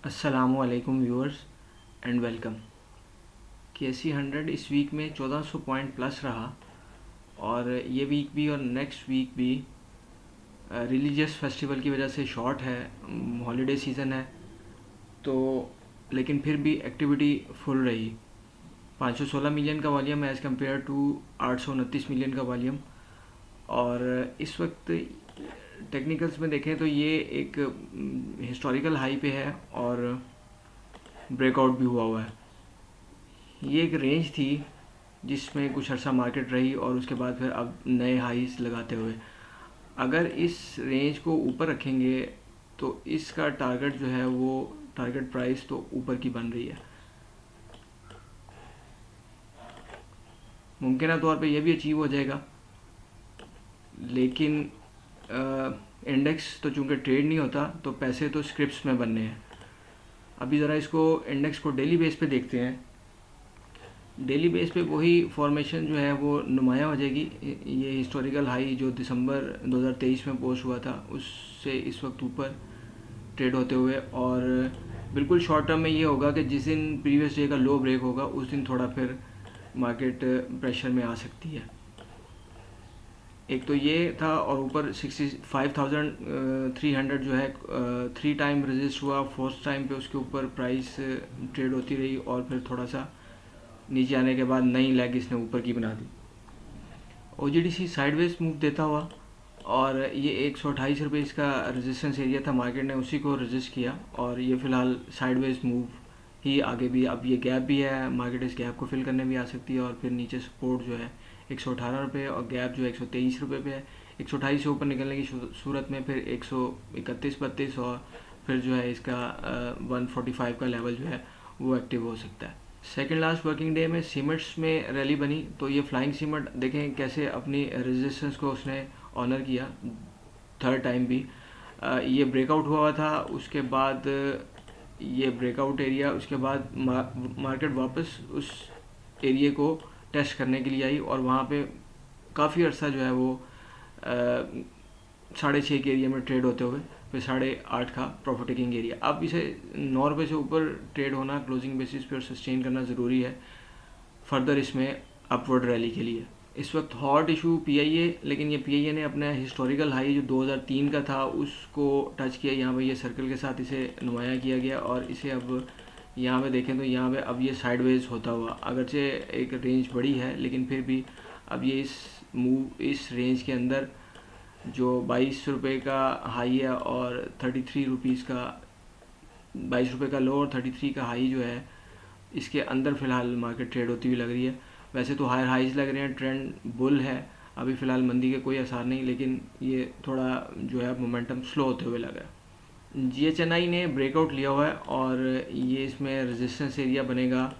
अस्सलामुअलैकुम viewers and welcome. KC 100 इस week में 1400 पॉइंट प्लस रहा और ये वीक भी और नेक्स्ट वीक भी रिलीजियस फेस्टिवल की वजह से शॉर्ट है, हॉलीडे सीज़न है तो, लेकिन फिर भी एक्टिविटी फुल रही। 516 मिलियन का volume as compare to 829 million का वॉल्यूम। और इस वक्त टेक्निकल्स में देखें तो ये एक हिस्टोरिकल हाई पे है और ब्रेकआउट भी हुआ है। ये एक रेंज थी जिसमें कुछ अर्सा मार्केट रही और उसके बाद फिर अब नए हाईस लगाते हुए अगर इस रेंज को ऊपर रखेंगे तो इसका टारगेट जो है वो टारगेट प्राइस तो ऊपर की बन रही है। मुमकिन तौर पे ये भी अचीव हो जाएगा, लेकिन इंडेक्स तो चूंकि ट्रेड नहीं होता तो पैसे तो स्क्रिप्ट्स में बनने हैं। अभी ज़रा इसको इंडेक्स को डेली बेस पे देखते हैं। डेली बेस पे वही फॉर्मेशन जो है वो नुमाया हो जाएगी। ये हिस्टोरिकल हाई जो दिसंबर 2023 में पोस्ट हुआ था उससे इस वक्त ऊपर ट्रेड होते हुए, और बिल्कुल शॉर्ट टर्म में ये होगा कि जिस दिन प्रीवियस डे का लो ब्रेक होगा उस दिन थोड़ा फिर मार्केट प्रेशर में आ सकती है। एक तो ये था और ऊपर 65,300 जो है 3 टाइम रेजिस्ट हुआ, फोर्थ टाइम पे उसके ऊपर प्राइस ट्रेड होती रही और फिर थोड़ा सा नीचे आने के बाद नई लेग इसने ऊपर की बना दी। OGDC साइडवेज मूव देता हुआ और ये 128 रुपये इसका रेजिस्टेंस एरिया था, मार्केट ने उसी को रेजिस्ट किया और ये फ़िलहाल साइडवेज मूव ही आगे भी। अब ये गैप भी है, मार्केट इस गैप को फिल करने भी आ सकती है और फिर नीचे सपोर्ट जो है 118 रुपये और गैप जो है 123 रुपये पे है। 128 से ऊपर निकलने की सूरत में फिर 131-32 और फिर जो है इसका 145 का लेवल जो है वो एक्टिव हो सकता है। सेकेंड लास्ट वर्किंग डे में सीमेंट्स में रैली बनी तो ये फ्लाइंग सीमेंट देखें कैसे अपनी रेजिस्टेंस को उसने ऑनर किया थर्ड टाइम भी। ये ब्रेकआउट हुआ था, उसके बाद ये ब्रेकआउट एरिया, उसके बाद मार्केट वापस उस एरिया को टेस्ट करने के लिए आई और वहाँ पे काफ़ी अर्सा जो है वो 6.5 के एरिया में ट्रेड होते हुए फिर 8.5 का प्रॉफिट टेकिंग एरिया। अब इसे 9 रुपये से ऊपर ट्रेड होना क्लोजिंग बेसिस पे और सस्टेन करना ज़रूरी है फर्दर इसमें अपवर्ड रैली के लिए। इस वक्त हॉट इशू PIA, लेकिन ये PIA ने अपना हिस्टोरिकल हाई जो 2003 का था उसको टच किया। यहाँ पे ये सर्कल के साथ इसे नुमाया किया गया और इसे अब यहाँ पे देखें तो यहाँ पे अब ये साइडवेज होता हुआ, अगरचे एक रेंज बड़ी है लेकिन फिर भी अब ये इस रेंज के अंदर जो 22 रुपये का हाई है और 33 रुपीज़ का, 22 रुपये का लो और 33 का हाई जो है इसके अंदर फ़िलहाल मार्केट ट्रेड होती हुई लग रही है। वैसे तो हायर हाइज लग रहे हैं, ट्रेंड बुल है, अभी फ़िलहाल मंदी के कोई असर नहीं, लेकिन ये थोड़ा जो है मोमेंटम स्लो होते हुए लग रहा है। GHNI ने ब्रेकआउट लिया हुआ है और ये इसमें रेजिस्टेंस एरिया बनेगा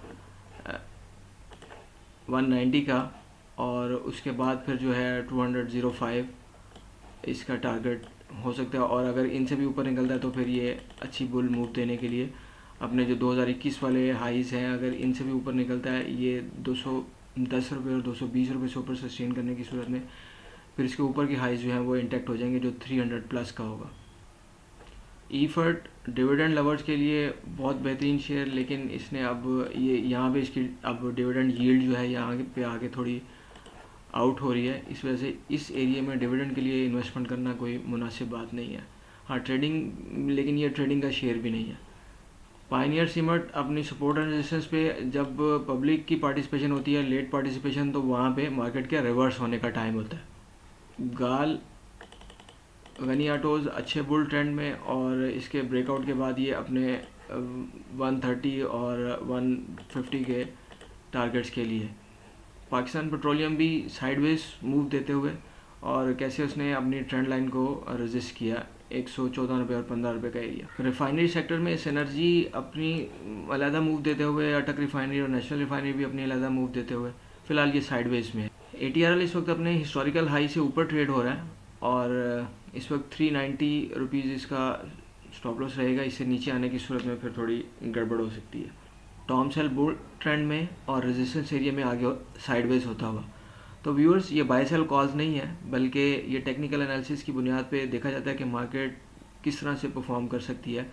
190 का और उसके बाद फिर जो है 205 इसका टारगेट हो सकता है। और अगर इनसे भी ऊपर निकलता है तो फिर ये अच्छी बुल मूव देने के लिए अपने जो 2021 वाले हाईज़ हैं, अगर इनसे भी ऊपर निकलता है ये 210 रुपये और 220 रुपये से ऊपर सस्टेन करने की सूरत में फिर इसके ऊपर की हाईज़ जो हैं वो इंटैक्ट हो जाएंगे जो 300 प्लस का होगा। EFERT डिविडेंड लवर्स के लिए बहुत बेहतरीन शेयर, लेकिन इसने अब ये यहाँ पे इसकी अब डिविडेंड यील्ड जो है यहाँ पे आके थोड़ी आउट हो रही है, इस वजह से इस एरिया में डिविडेंड के लिए इन्वेस्टमेंट करना कोई मुनासिब बात नहीं है। हाँ ट्रेडिंग, लेकिन ये ट्रेडिंग का शेयर भी नहीं है। पायनियर सीमेंट अपनी सपोर्ट एंड रेजिस्टेंस पे जब पब्लिक की पार्टिसिपेशन होती है, लेट पार्टिसिपेशन, तो वहाँ पे मार्केट के रिवर्स होने का टाइम होता है। गाल गनी ऑटोज़ अच्छे बुल ट्रेंड में और इसके ब्रेकआउट के बाद ये अपने 130 और 150 के टारगेट्स के लिए। पाकिस्तान पेट्रोलियम भी साइडवेज मूव देते हुए और कैसे उसने अपनी ट्रेंड लाइन को रेजिस्ट किया 114 रुपये और 15 रुपये का एरिया। रिफाइनरी सेक्टर में सिनर्जी अपनी अलहदा मूव देते हुए, अटक रिफाइनरी और नेशनल रिफाइनरी भी अपनी अलहदा मूव देते हुए फ़िलहाल ये साइडवेज में है। ATRL इस वक्त अपने हिस्टोरिकल हाई से ऊपर ट्रेड हो रहा है और इस वक्त 390 रुपीज़ इसका स्टॉप लॉस रहेगा, इससे नीचे आने की सूरत में फिर थोड़ी गड़बड़ हो सकती है। टॉम सेल बुल ट्रेंड में और रेजिस्टेंस एरिया में आगे साइडवेज होता हुआ। तो व्यूअर्स ये बाय सेल कॉल्स नहीं है, बल्कि ये टेक्निकल एनालिसिस की बुनियाद पे देखा जाता है कि मार्केट किस तरह से परफॉर्म कर सकती है।